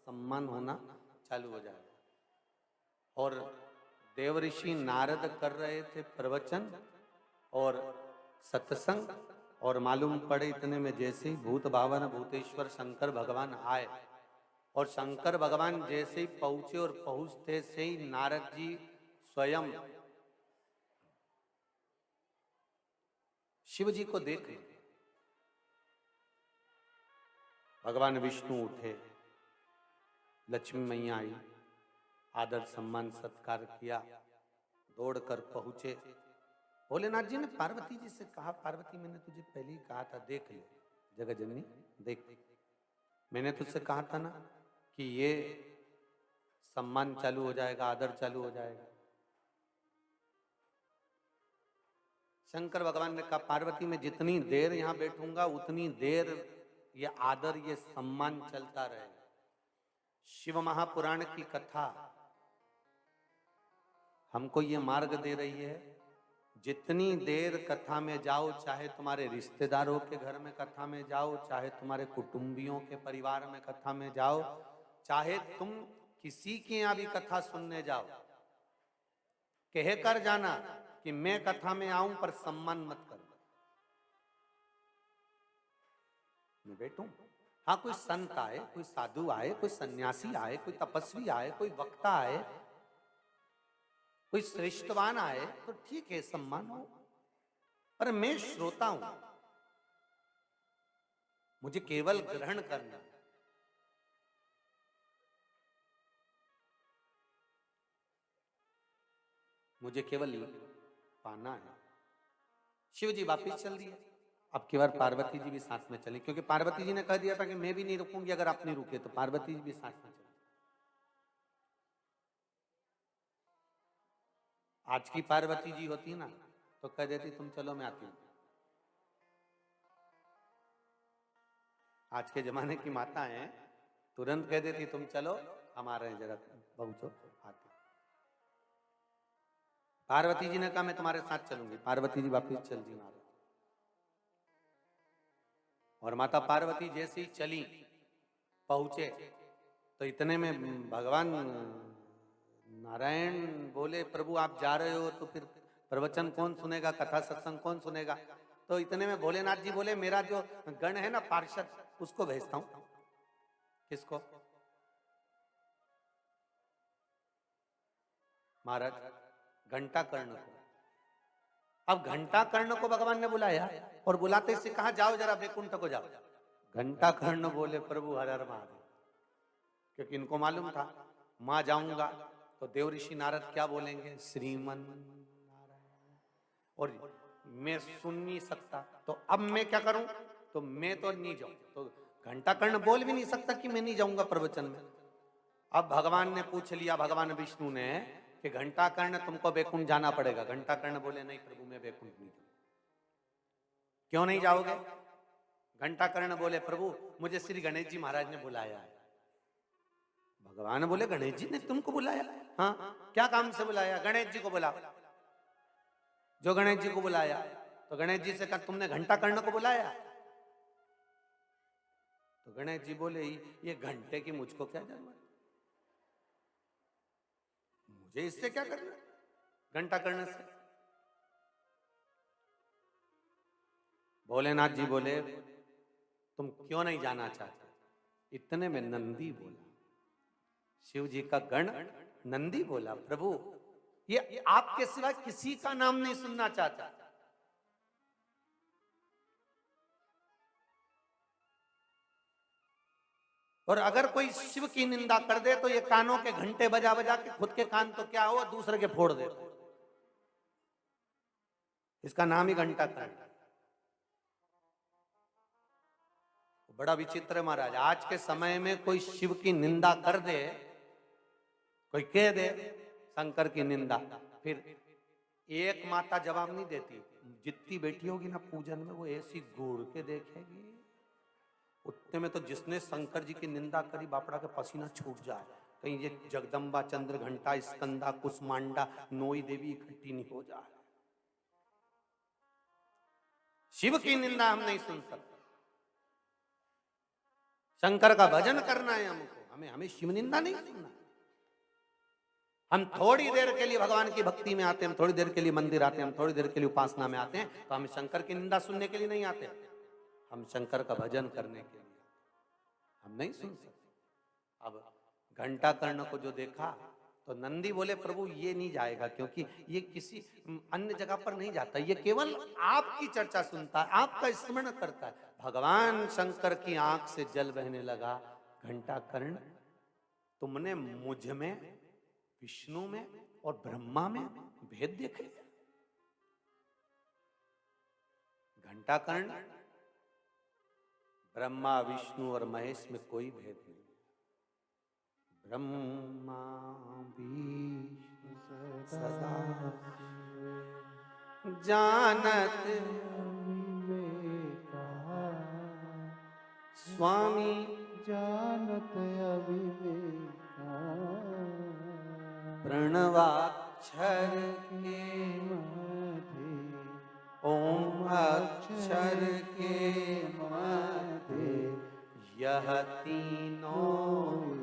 सम्मान होना चालू हो जाएगा। और देवऋषि नारद कर रहे थे प्रवचन और सत्संग, और मालूम पड़े इतने में जैसे ही भूत भावन भूतेश्वर शंकर भगवान आए, और शंकर भगवान जैसे ही पहुंचे और पहुंचते से ही नारद जी स्वयं शिव जी को देख लिए। भगवान विष्णु उठे, लक्ष्मी मैया आई, आदर सम्मान सत्कार किया, दौड़कर पहुंचे। भोलेनाथ जी ने पार्वती जी से कहा, पार्वती मैंने तुझे पहले ही कहा था, देख ले जगत जननी देख, मैंने तुझसे कहा था ना कि ये सम्मान चालू हो जाएगा, आदर चालू हो जाएगा। शंकर भगवान ने कहा, पार्वती मैं जितनी देर यहां बैठूंगा उतनी देर ये आदर ये सम्मान चलता रहेगा। शिव महापुराण की कथा हमको ये मार्ग दे रही है, जितनी देर कथा में जाओ, चाहे तुम्हारे रिश्तेदारों के घर में कथा में जाओ, चाहे तुम्हारे कुटुंबियों के परिवार में कथा में जाओ, चाहे तुम किसी के यहाँ भी कथा सुनने जाओ, कह कर जाना कि मैं कथा में आऊं पर सम्मान मत करना। मैं बैठूं, हाँ कोई संत आए, कोई साधु आए, कोई सन्यासी आए, कोई तपस्वी आए, कोई वक्ता आए, कोई श्रेष्ठवान आए तो ठीक है, सम्मान हो, पर मैं श्रोता हूं, मुझे केवल ग्रहण करना, मुझे केवल पाना है। शिव जी वापिस चल दिए। अब की बार पार्वती जी भी साथ में चली, क्योंकि पार्वती जी ने कह दिया था कि मैं भी नहीं रुकूंगी अगर आप नहीं रुके, तो पार्वती जी भी साथ में चली। आज की पार्वती जी होती ना तो कह देती तुम चलो मैं आती हूं। आज के जमाने की माता है, तुरंत कह देती तुम चलो हमारे जरा पहुंचो, आते। पार्वती जी ने कहा मैं तुम्हारे साथ चलूंगी, पार्वती जी वापिस चल दी महाराज। और माता पार्वती जैसे ही चली पहुंचे तो इतने में भगवान नारायण बोले, प्रभु आप जा रहे हो तो फिर प्रवचन कौन सुनेगा, कथा सत्संग कौन सुनेगा? तो इतने में भोलेनाथ जी बोले, मेरा जो गण है ना पार्षद, उसको भेजता हूं। किसको? महाराज घंटा कर्ण को। अब घंटा कर्ण को भगवान ने बुलाया और बुलाते से कहा जाओ जरा वैकुंठ को जाओ। घंटा कर्ण बोले, प्रभु हर हर महादेव, क्योंकि इनको मालूम था मां जाऊंगा तो देवऋषि नारद क्या बोलेंगे, श्रीमन नारायण, और मैं सुन नहीं सकता, तो अब मैं क्या करूं, तो मैं तो नहीं जाऊं। तो घंटा कर्ण बोल भी नहीं सकता कि मैं नहीं जाऊंगा प्रवचन में। अब भगवान ने पूछ लिया, भगवान विष्णु ने, कि घंटा कर्ण तुमको वैकुंठ जाना पड़ेगा। घंटा कर्ण बोले, नहीं प्रभु मैं वैकुंठ नहीं जाऊंगा। क्यों नहीं जाओगे? घंटा कर्ण बोले, प्रभु मुझे श्री गणेश जी महाराज ने बुलाया है। भगवान बोले, गणेश जी ने तुमको बुलाया? हाँ, क्या काम से बुलाया? गणेश जी को बुला। जो गणेश जी को बुलाया तो गणेश जी से कहा तुमने घंटा कर्ण को बुलाया? तो गणेश जी बोले, ये घंटे की मुझको क्या जरूरत, मुझे इससे क्या करना, घंटा कर्ण से। भोलेनाथ जी बोले, तुम क्यों नहीं जाना चाहते? इतने में नंदी बोला, शिव जी का गण नंदी बोला, प्रभु ये आपके सिवा किसी का नाम नहीं सुनना चाहता। और अगर कोई शिव की निंदा कर दे तो ये कानों के घंटे बजा बजा के खुद के कान तो क्या हो, दूसरे के फोड़ दे। इसका नाम ही घंटा कर्ण। बड़ा विचित्र है महाराज, आज के समय में कोई शिव की निंदा कर दे, कोई कह दे शंकर की निंदा, फिर एक माता जवाब नहीं देती, जितनी बैठी होगी ना पूजन में वो ऐसी घूर के देखेगी, उतने में तो जिसने शंकर जी की निंदा करी बापड़ा के पसीना छूट जाए, कहीं ये जगदम्बा चंद्र घंटा स्कंदा कुसमांडा नोई देवी इकट्ठी नहीं हो जाए। शिव की निंदा हम नहीं सुन सकते, शंकर का भजन करना है हमको, हमें हमें शिव निंदा नहीं सुनना। हम थोड़ी देर के लिए भगवान की भक्ति में आते हैं, हम थोड़ी देर के लिए मंदिर आते हैं, हम थोड़ी देर के लिए उपासना में आते हैं, तो हम शंकर की निंदा सुनने के लिए नहीं आते, हम शंकर का भजन करने के लिए, हम नहीं सुन सकते। अब घंटा कर्ण को जो देखा तो नंदी बोले प्रभु ये नहीं जाएगा, क्योंकि ये किसी अन्य जगह पर नहीं जाता, ये केवल आपकी चर्चा सुनता है, आपका स्मरण करता है। भगवान शंकर की आंख से जल बहने लगा, घंटा कर्ण तुमने मुझ में, विष्णु में और ब्रह्मा में भेद देख लिया। घंटा कर्ण ब्रह्मा विष्णु और महेश में कोई भेद नहीं। ब्रह्मा विष्णु सदा जानत स्वामी जानत अविवेका प्रणवाक्षर के मध्य ओम अक्षर के मध्य यह तीनों